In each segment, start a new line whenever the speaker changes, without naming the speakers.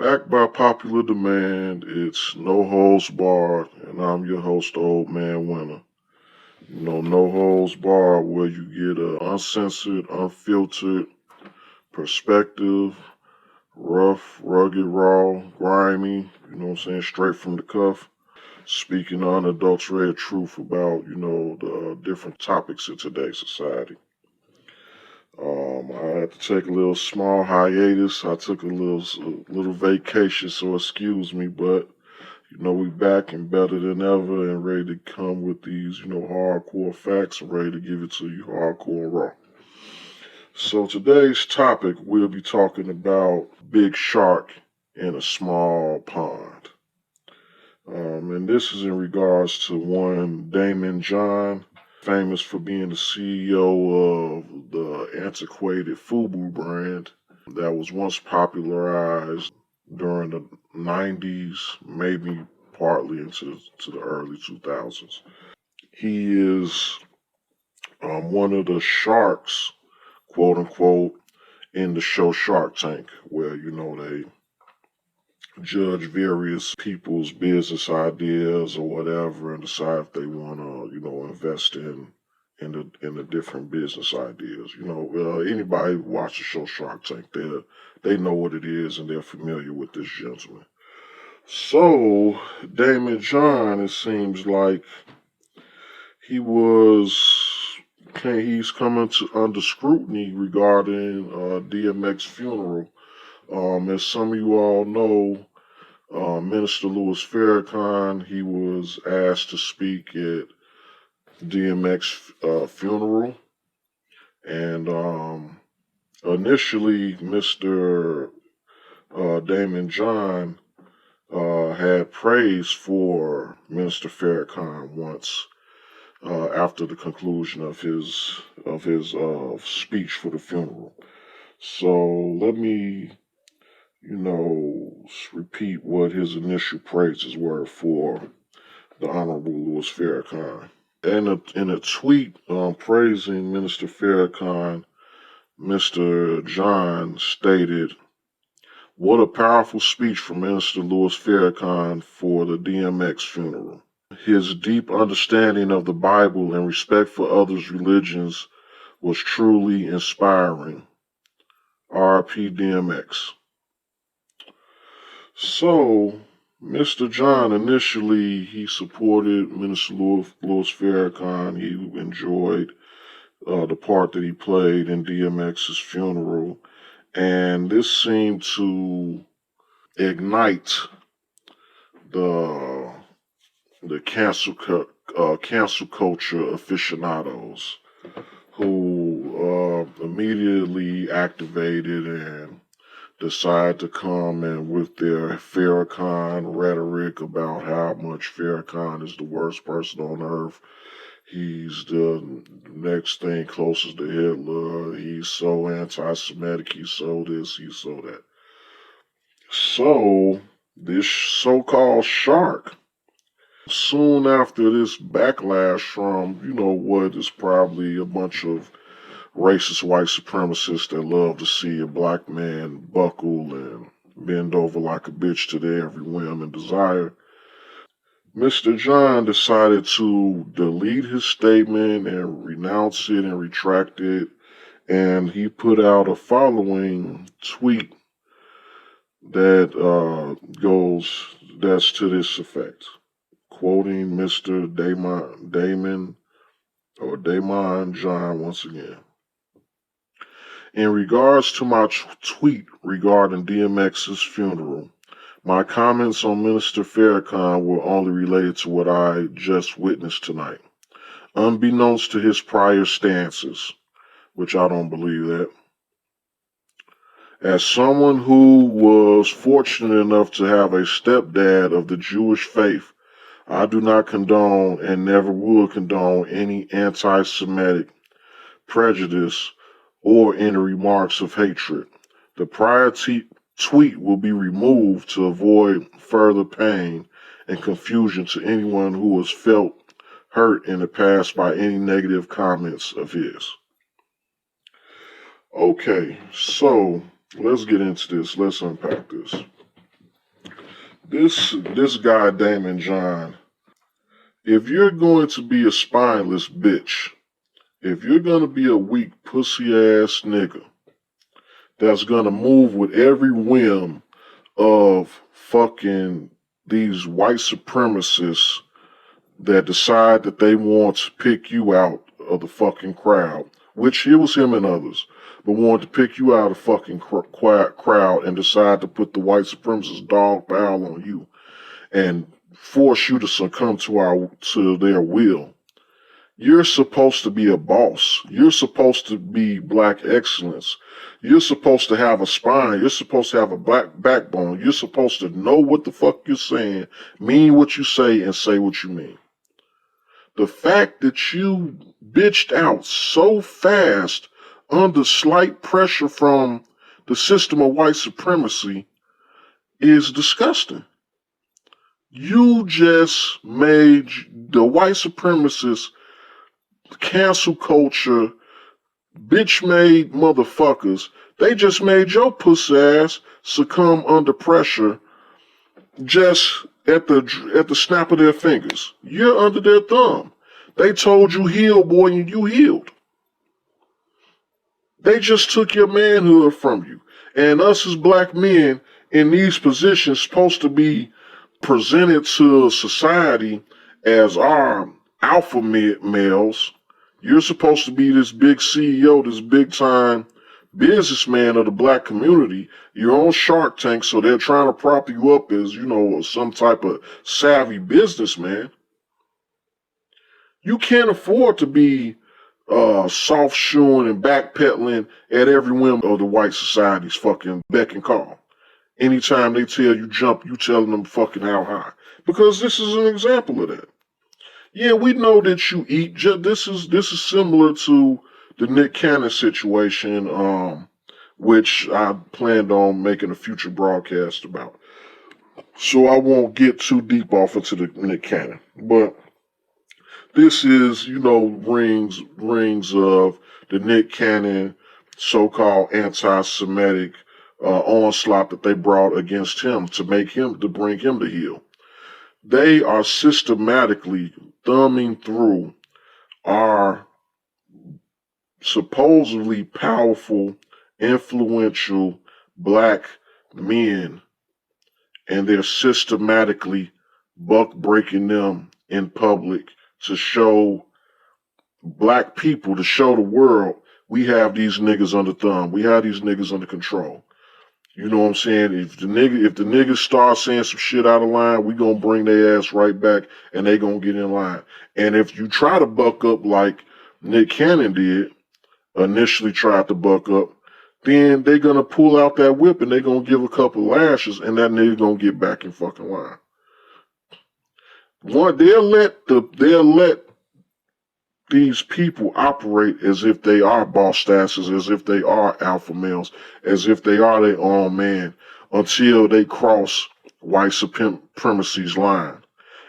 Back by popular demand, it's No Holds Barred, and I'm your host, Ole Man Winter. No holds barred, where you get a uncensored, unfiltered perspective, rough, rugged, raw, grimy, straight from the cuff, speaking unadulterated truth about, the different topics in today's society. I had to take a little small hiatus. I took a little vacation, so excuse me, but we back and better than ever and ready to come with these, hardcore facts and ready to give it to you hardcore and raw. So today's topic, we'll be talking about big shark in a small pond. And this is in regards to one Daymond John, famous for being the CEO of the antiquated FUBU brand that was once popularized during the 90s, maybe partly into the early 2000s. He is one of the sharks, quote unquote, in the show Shark Tank, where, they judge various people's business ideas or whatever and decide if they want to, invest in the different business ideas. Anybody who watches the show Shark Tank, they know what it is and they're familiar with this gentleman. So, Daymond John, it seems like he's coming under scrutiny regarding DMX funeral. As some of you all know, Minister Louis Farrakhan, he was asked to speak at DMX funeral. And initially, Mr. Daymond John had praise for Minister Farrakhan once after the conclusion of his speech for the funeral. So let me, repeat what his initial praises were for the Honorable Louis Farrakhan. In a tweet praising Minister Farrakhan, Mr. John stated, "What a powerful speech from Minister Louis Farrakhan for the DMX funeral. His deep understanding of the Bible and respect for others' religions was truly inspiring. R.I.P. DMX." So, Mr. John initially, he supported Minister Louis Farrakhan. He enjoyed the part that he played in DMX's funeral. And this seemed to ignite the cancel culture aficionados who immediately activated and decided to come and with their Farrakhan rhetoric about how much Farrakhan is the worst person on earth. He's the next thing closest to Hitler. He's so anti-Semitic. He's so this, he's so that. So, this so-called shark, soon after this backlash from, what is probably a bunch of racist white supremacists that love to see a black man buckle and bend over like a bitch to their every whim and desire, Mr. John decided to delete his statement and renounce it and retract it, and he put out a following tweet that's to this effect, quoting Mr. Daymond John once again. "In regards to my tweet regarding DMX's funeral, my comments on Minister Farrakhan were only related to what I just witnessed tonight, unbeknownst to his prior stances," which I don't believe that. "As someone who was fortunate enough to have a stepdad of the Jewish faith, I do not condone and never will condone any anti-Semitic prejudice or any remarks of hatred. The prior tweet will be removed to avoid further pain and confusion to anyone who has felt hurt in the past by any negative comments of his." Okay, so let's get into this. Let's unpack this. This guy Daymond John, if you're going to be a spineless bitch, if you're gonna be a weak pussy ass nigga that's gonna move with every whim of fucking these white supremacists that decide that they want to pick you out of the fucking crowd, which it was him and others, but wanted to pick you out of the fucking crowd and decide to put the white supremacist dog pile on you and force you to succumb to their will. You're supposed to be a boss. You're supposed to be black excellence. You're supposed to have a spine. You're supposed to have a black backbone. You're supposed to know what the fuck you're saying, mean what you say, and say what you mean. The fact that you bitched out so fast under slight pressure from the system of white supremacy is disgusting. You just made the white supremacists cancel culture, bitch made motherfuckers. They just made your pussy ass succumb under pressure just at the snap of their fingers. You're under their thumb. They told you heal, boy, and you healed. They just took your manhood from you. And us as black men in these positions supposed to be presented to society as our alpha males. You're supposed to be this big CEO, this big time businessman of the black community. You're on Shark Tank, so they're trying to prop you up as, some type of savvy businessman. You can't afford to be soft shoeing and backpedaling at every whim of the white society's fucking beck and call. Anytime they tell you jump, you telling them fucking how high. Because this is an example of that. Yeah, we know that you eat. This is similar to the Nick Cannon situation, which I planned on making a future broadcast about. So I won't get too deep off into the Nick Cannon. But this is, rings of the Nick Cannon so-called anti-Semitic onslaught that they brought against him to bring him to heel. They are systematically thumbing through our supposedly powerful, influential black men, and they're systematically buck breaking them in public to show black people, to show the world, we have these niggas under thumb. We have these niggas under control. You know what I'm saying? If the niggas start saying some shit out of line, we gonna bring their ass right back and they gonna get in line. And if you try to buck up like Nick Cannon did, initially tried to buck up, then they gonna pull out that whip and they gonna give a couple lashes and that nigga gonna get back in fucking line. They'll let these people operate as if they are boss asses, as if they are alpha males, as if they are their own man, until they cross white supremacy's line.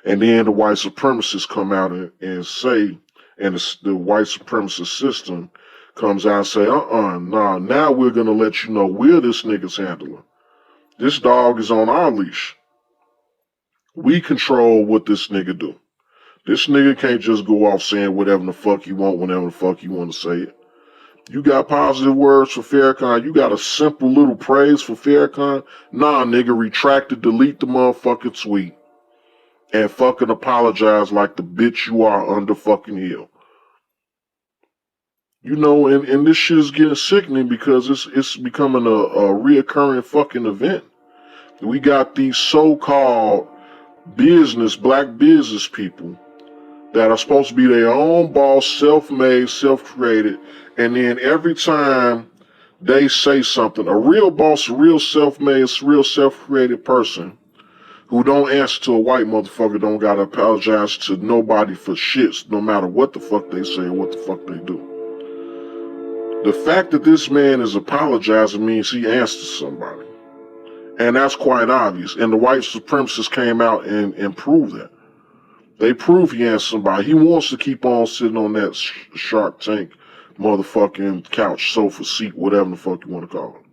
And then the white supremacists come out and say, and the white supremacist system comes out and say, nah, now we're going to let you know we're this nigga's handler. This dog is on our leash. We control what this nigga do. This nigga can't just go off saying whatever the fuck he want, whenever the fuck he want to say it. You got positive words for Farrakhan. You got a simple little praise for Farrakhan. Nah, nigga, retract it, delete the motherfucking tweet, and fucking apologize like the bitch you are under fucking heel. And this shit is getting sickening because it's becoming a reoccurring fucking event. We got these so-called black business people that are supposed to be their own boss, self-made, self-created, and then every time they say something, a real boss, a real self-made, real self-created person who don't answer to a white motherfucker don't gotta apologize to nobody for shits, no matter what the fuck they say or what the fuck they do. The fact that this man is apologizing means he answers somebody. And that's quite obvious. And the white supremacists came out and proved that. They prove he answers somebody. He wants to keep on sitting on that Shark Tank motherfucking couch, sofa seat, whatever the fuck you want to call it.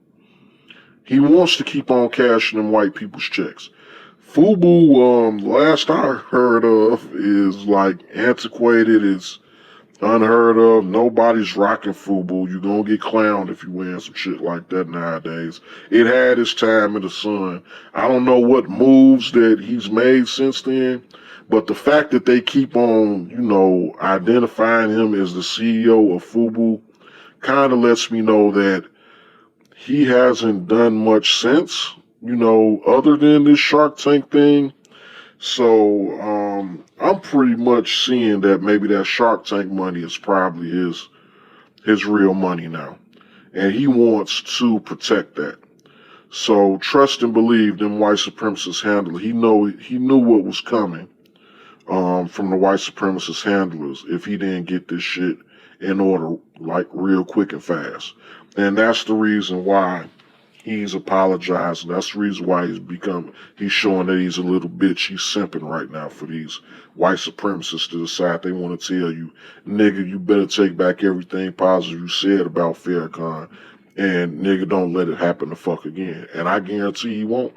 He wants to keep on cashing them white people's checks. FUBU, last I heard of, is like antiquated. It's unheard of. Nobody's rocking FUBU. You're gonna get clowned if you wear some shit like that nowadays. It had its time in the sun. I don't know what moves that he's made since then, but the fact that they keep on, identifying him as the CEO of FUBU kind of lets me know that he hasn't done much since, other than this Shark Tank thing. So I'm pretty much seeing that maybe that Shark Tank money is probably his real money now, and he wants to protect that. So trust and believe them white supremacists handle it. He knew what was coming from the white supremacist handlers if he didn't get this shit in order like real quick and fast. And that's the reason why he's apologizing. That's the reason why he's showing that he's a little bitch. He's simping right now for these white supremacists to decide they want to tell you, nigga, you better take back everything positive you said about Farrakhan, and nigga, don't let it happen the fuck again. And I guarantee he won't.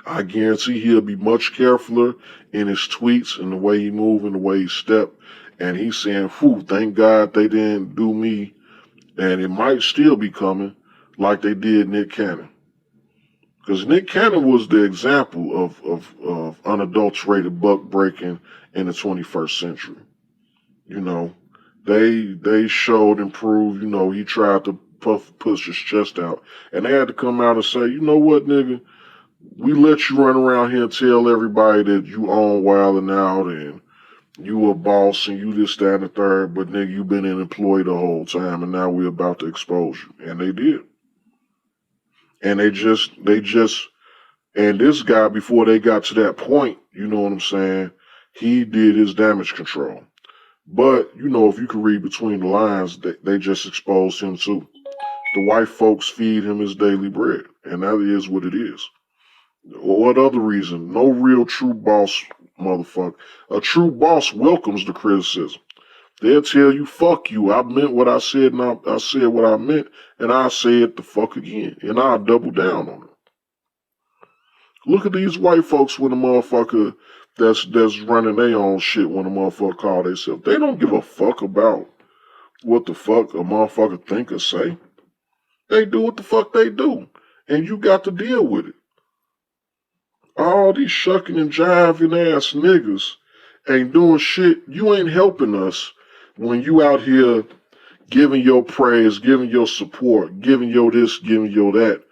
I guarantee he'll be much carefuler in his tweets and the way he move and the way he step. And he's saying, whew, thank God they didn't do me. And it might still be coming like they did Nick Cannon. Because Nick Cannon was the example of unadulterated buck breaking in the 21st century. They showed and proved, he tried to push his chest out. And they had to come out and say, you know what, nigga? We let you run around here and tell everybody that you own Wild and Out and you a boss and you this, that, and the third, but nigga, you been an employee the whole time and now we're about to expose you. And they did. And and this guy, before they got to that point, you know what I'm saying, he did his damage control. But, if you can read between the lines, they just exposed him too. The white folks feed him his daily bread, and that is what it is. What other reason? No real true boss, motherfucker. A true boss welcomes the criticism. They'll tell you, fuck you. I meant what I said, and I said what I meant, and I say it the fuck again, and I'll double down on it. Look at these white folks when a motherfucker that's running their own shit when a motherfucker call themselves. They don't give a fuck about what the fuck a motherfucker think or say. They do what the fuck they do, and you got to deal with it. All these shucking and jiving ass niggas ain't doing shit. You ain't helping us when you out here giving your praise, giving your support, giving your this, giving your that.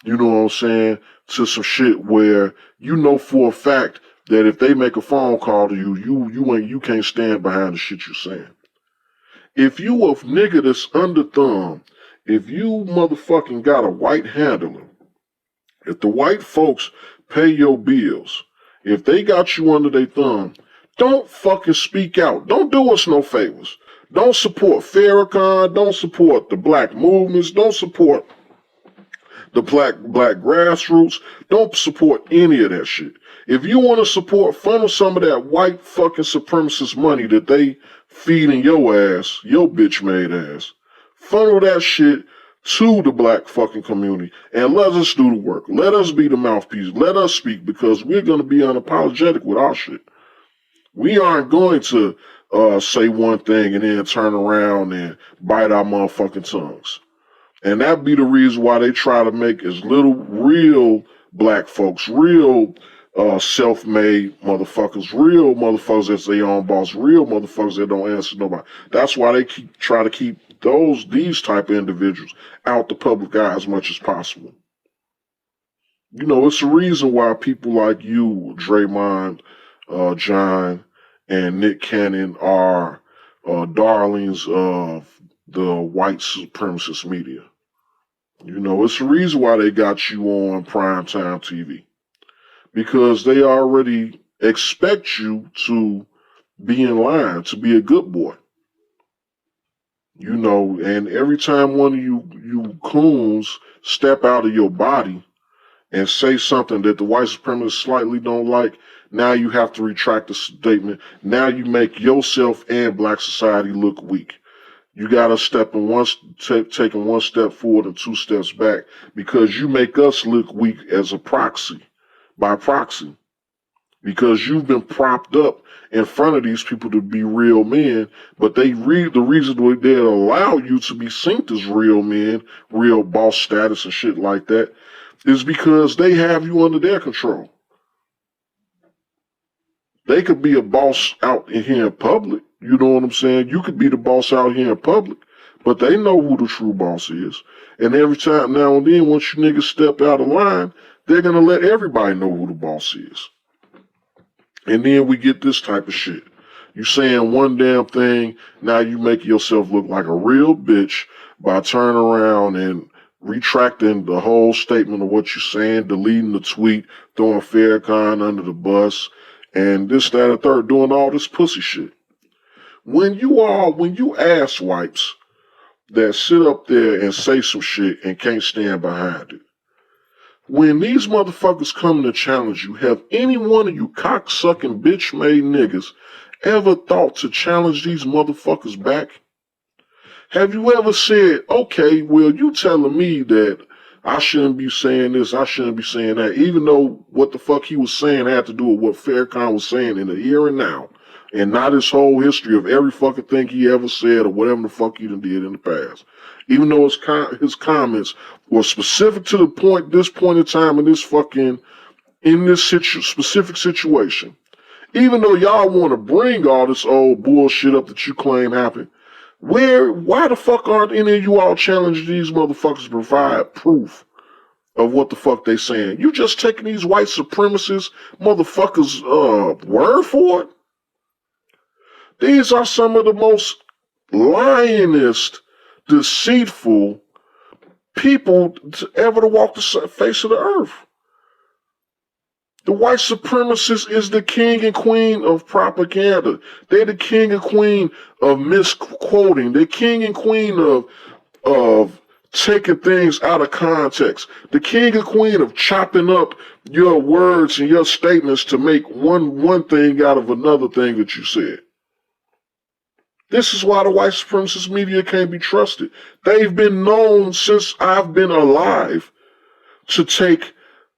You know what I'm saying? To some shit where you know for a fact that if they make a phone call to you, you can't stand behind the shit you're saying. If you a nigga that's under thumb, if you motherfucking got a white handler, if the white folks pay your bills, if they got you under their thumb, don't fucking speak out. Don't do us no favors. Don't support Farrakhan. Don't support the black movements. Don't support the black grassroots. Don't support any of that shit. If you want to support, funnel some of that white fucking supremacist money that they feeding your ass, your bitch made ass. Funnel that shit to the black fucking community and let us do the work. Let us be the mouthpiece. Let us speak because we're going to be unapologetic with our shit. We aren't going to say one thing and then turn around and bite our motherfucking tongues. And that be the reason why they try to make as little real black folks, real self-made motherfuckers, real motherfuckers that's their own boss, real motherfuckers that don't answer nobody. That's why they try to keep these type of individuals out the public eye as much as possible. It's the reason why people like you, Daymond John, and Nick Cannon are darlings of the white supremacist media. It's the reason why they got you on primetime TV. Because they already expect you to be in line, to be a good boy. And every time one of you coons step out of your body and say something that the white supremacists slightly don't like, now you have to retract the statement. Now you make yourself and black society look weak. You gotta taking one step forward and two steps back because you make us look weak as a proxy. by proxy, because you've been propped up in front of these people to be real men, but the reason they allow you to be seen as real men, real boss status and shit like that, is because they have you under their control. They could be a boss out here in public. You know what I'm saying? You could be the boss out here in public, but they know who the true boss is. And every time now and then, once you niggas step out of line, they're going to let everybody know who the boss is. And then we get this type of shit. You saying one damn thing, now you make yourself look like a real bitch by turning around and retracting the whole statement of what you're saying, deleting the tweet, throwing Farrakhan under the bus, and this, that, and third, doing all this pussy shit. When you ass wipes that sit up there and say some shit and can't stand behind it, when these motherfuckers come to challenge you, have any one of you cocksucking bitch-made niggas ever thought to challenge these motherfuckers back? Have you ever said, okay, well, you telling me that I shouldn't be saying this, I shouldn't be saying that, even though what the fuck he was saying had to do with what Farrakhan was saying in the here and now, and not his whole history of every fucking thing he ever said or whatever the fuck he done did in the past. Even though his comments were specific to this point in time in this specific situation. Even though y'all want to bring all this old bullshit up that you claim happened, why the fuck aren't any of you all challenging these motherfuckers to provide proof of what the fuck they saying? You just taking these white supremacist motherfuckers' word for it? These are some of the most lyingest, deceitful people ever to walk the face of the earth. The white supremacist is the king and queen of propaganda. They're the king and queen of misquoting. They're king and queen of taking things out of context. The king and queen of chopping up your words and your statements to make one thing out of another thing that you said. This is why the white supremacist media can't be trusted. They've been known since I've been alive to take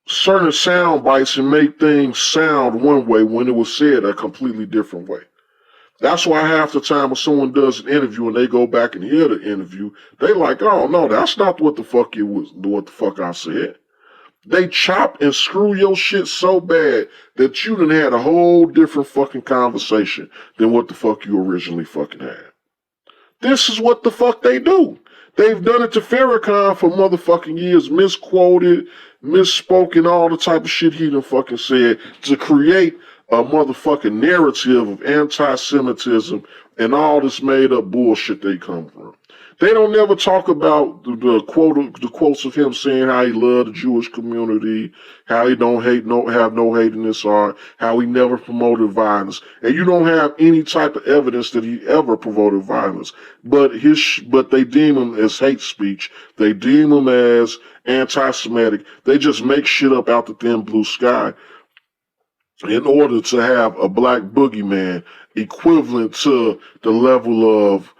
certain sound bites and make things sound one way when it was said a completely different way. That's why half the time when someone does an interview and they go back and hear the interview, they like, oh no, that's not what the fuck I said. They chop and screw your shit so bad that you done had a whole different fucking conversation than what the fuck you originally fucking had. This is what the fuck they do. They've done it to Farrakhan for motherfucking years, misquoted, misspoken, all the type of shit he done fucking said to create a motherfucking narrative of anti-Semitism and all this made up bullshit they come from. They don't never talk about the quotes of him saying how he loved the Jewish community, how he don't have no hate in his heart, how he never promoted violence, and you don't have any type of evidence that he ever promoted violence. But they deem him as hate speech. They deem him as anti-Semitic. They just make shit up out the thin blue sky in order to have a black boogeyman equivalent to the level of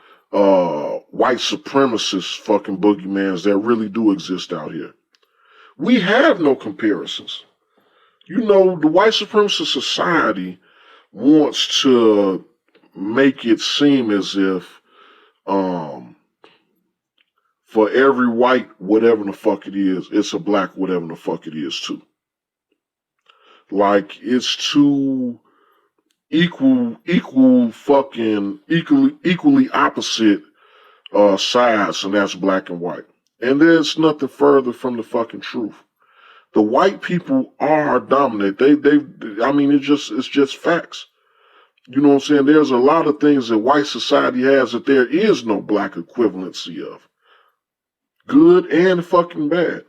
white supremacist fucking boogeymans that really do exist out here. We have no comparisons. You know, the white supremacist society wants to make it seem as if for every white whatever the fuck it is, it's a black whatever the fuck it is too. Like it's two equally opposite sides, and that's black and white. And there's nothing further from the fucking truth. The white people are dominant. It's just facts. You know what I'm saying? There's a lot of things that white society has that there is no black equivalency of. Good and fucking bad.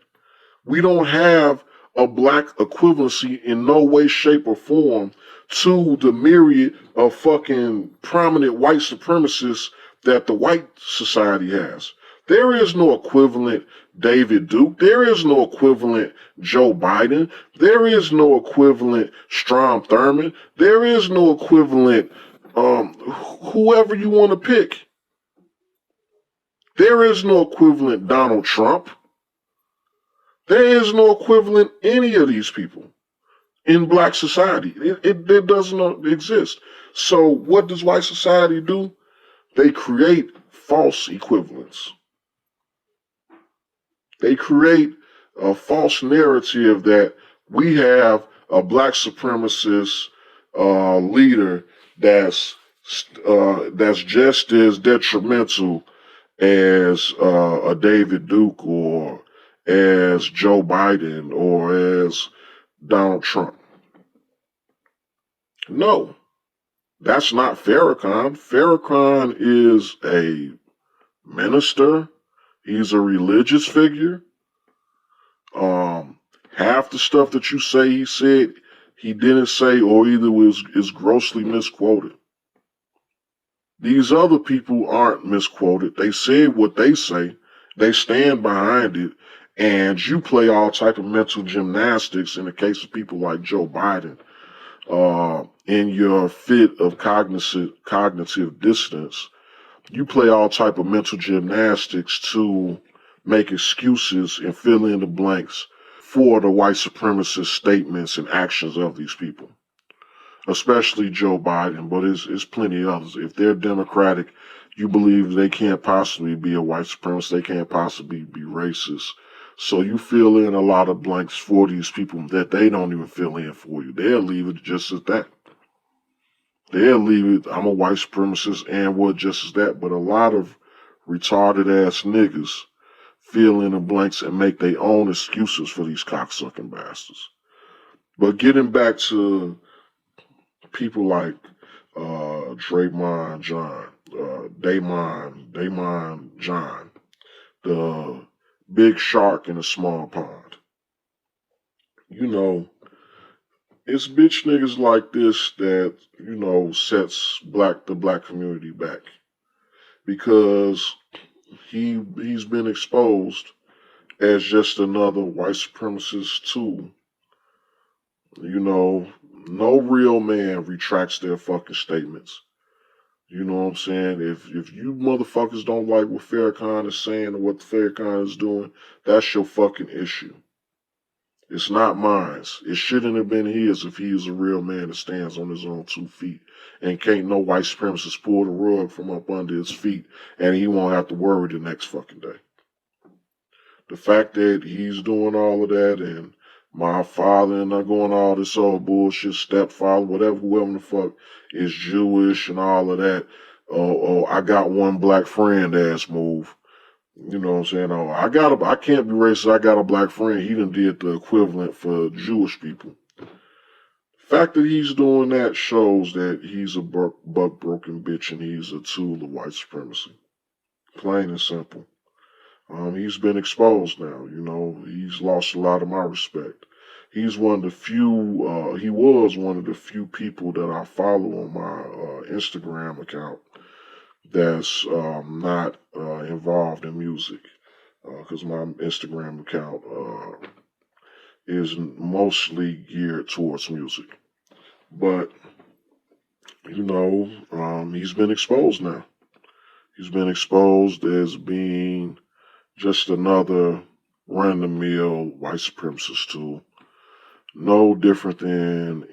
We don't have a black equivalency in no way, shape, or form to the myriad of fucking prominent white supremacists that the white society has. There is no equivalent David Duke. There is no equivalent Joe Biden. There is no equivalent Strom Thurmond. There is no equivalent whoever you want to pick. There is no equivalent Donald Trump. There is no equivalent any of these people. in black society. It doesn't exist. So what does white society do? They create false equivalence. They create a false narrative that we have a black supremacist leader that's just as detrimental as a David Duke or as Joe Biden or as Donald Trump. No, that's not Farrakhan. Farrakhan is a minister. He's a religious figure. Um, Half the stuff that you say he said, he didn't say, or either is grossly misquoted. These other people aren't misquoted. They said what they say. They stand behind it, and you play all type of mental gymnastics. In the case of people like Joe Biden, in your fit of cognitive dissonance, you play all type of mental gymnastics to make excuses and fill in the blanks for the white supremacist statements and actions of these people, especially Joe Biden, but it's plenty of others. If they're Democratic, you believe they can't possibly be a white supremacist, they can't possibly be racist. So you fill in a lot of blanks for these people that they don't even fill in for you. They'll leave it just as that. They'll leave it, I'm a white supremacist and what just as that. But a lot of retarded ass niggas fill in the blanks and make their own excuses for these cocksucking bastards. But getting back to people like Daymond John, Daymond John, the big shark in a small pond. You know, it's bitch niggas like this that, sets the black community back. Because he's been exposed as just another white supremacist tool. You know, no real man retracts their fucking statements. You know what I'm saying? If you motherfuckers don't like what Farrakhan is saying or what Farrakhan is doing, that's your fucking issue. It's not mine. It shouldn't have been his if he was a real man that stands on his own 2 feet and can't no white supremacist pull the rug from up under his feet and he won't have to worry the next fucking day. The fact that he's doing all of that and my father and not going all this old bullshit, stepfather, whatever, whoever the fuck is Jewish and all of that. Oh, I got one black friend ass move. You know what I'm saying? Oh, I can't be racist. I got a black friend. He done did the equivalent for Jewish people. The fact that he's doing that shows that he's a buck broken bitch and he's a tool of white supremacy. Plain and simple. He's been exposed now. He's lost a lot of my respect. He's one of the few. He was one of the few people that I follow on my Instagram account that's not involved in music, because my Instagram account is mostly geared towards music. But he's been exposed now. He's been exposed as being just another run-of-the-mill white supremacist tool. No different than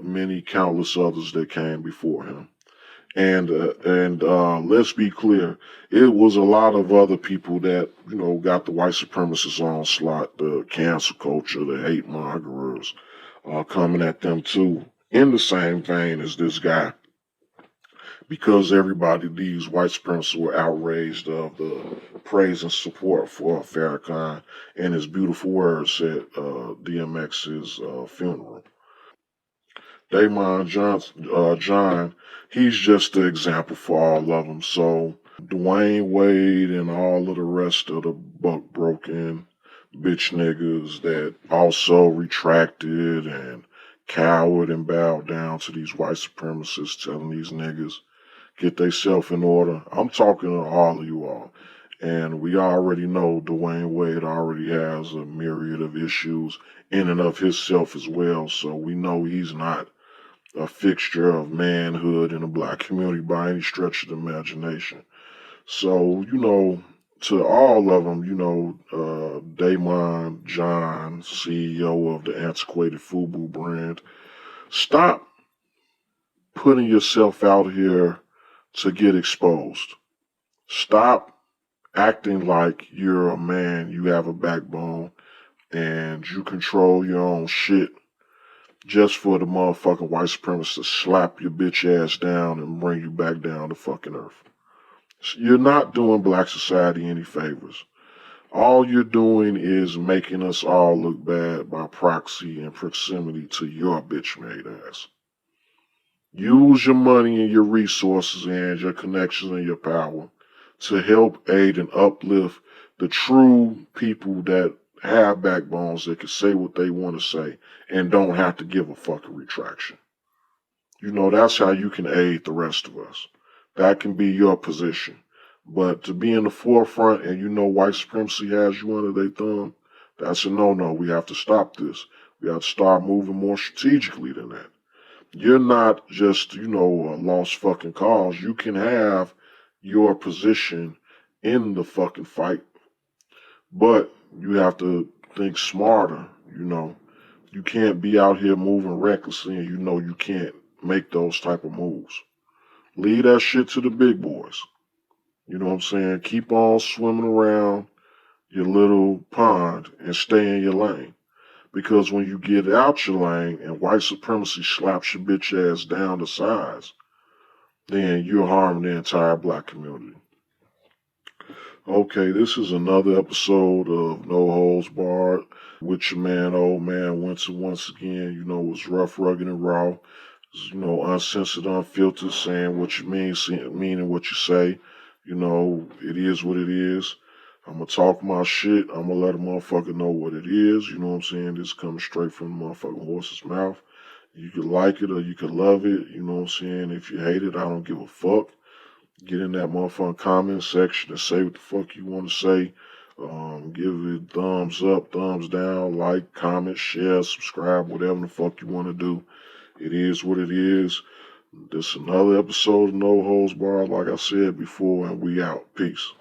many countless others that came before him. And let's be clear, it was a lot of other people that, got the white supremacist onslaught, the cancel culture, the hate mongers, coming at them too, in the same vein as this guy. Because these white supremacists were outraged of the praise and support for Farrakhan and his beautiful words at DMX's funeral. Daymond John, he's just the example for all of them. So Dwayne Wade and all of the rest of the buck broken bitch niggas that also retracted and cowered and bowed down to these white supremacists telling these niggas get theyself in order. I'm talking to all of you all. And we already know Dwayne Wade already has a myriad of issues in and of himself as well. So we know he's not a fixture of manhood in the black community by any stretch of the imagination. So, to all of them, Daymond John, CEO of the antiquated FUBU brand, stop putting yourself out here to get exposed. Stop acting like you're a man, you have a backbone, and you control your own shit just for the motherfucking white supremacists to slap your bitch ass down and bring you back down to fucking earth. You're not doing black society any favors. All you're doing is making us all look bad by proxy and proximity to your bitch made ass. Use your money and your resources and your connections and your power to help aid and uplift the true people that have backbones that can say what they want to say and don't have to give a fucking retraction. That's how you can aid the rest of us. That can be your position. But to be in the forefront and white supremacy has you under their thumb, that's a no-no. We have to stop this. We have to start moving more strategically than that. You're not just, a lost fucking cause. You can have your position in the fucking fight, but you have to think smarter. You can't be out here moving recklessly and you can't make those type of moves. Leave that shit to the big boys. You know what I'm saying? Keep on swimming around your little pond and stay in your lane. Because when you get out your lane and white supremacy slaps your bitch ass down to size, then you're harming the entire black community. Okay, this is another episode of No Holds Barred with your man, Ole Man Winter. Once again, it's rough, rugged, and raw. It's, uncensored, unfiltered, saying what you meaning what you say. It is what it is. I'm going to talk my shit. I'm going to let a motherfucker know what it is. You know what I'm saying? This coming straight from the motherfucking horse's mouth. You could like it or you could love it. You know what I'm saying? If you hate it, I don't give a fuck. Get in that motherfucking comment section and say what the fuck you want to say. Give it thumbs up, thumbs down, like, comment, share, subscribe, whatever the fuck you want to do. It is what it is. This is another episode of No Holds Barred, like I said before, and we out. Peace.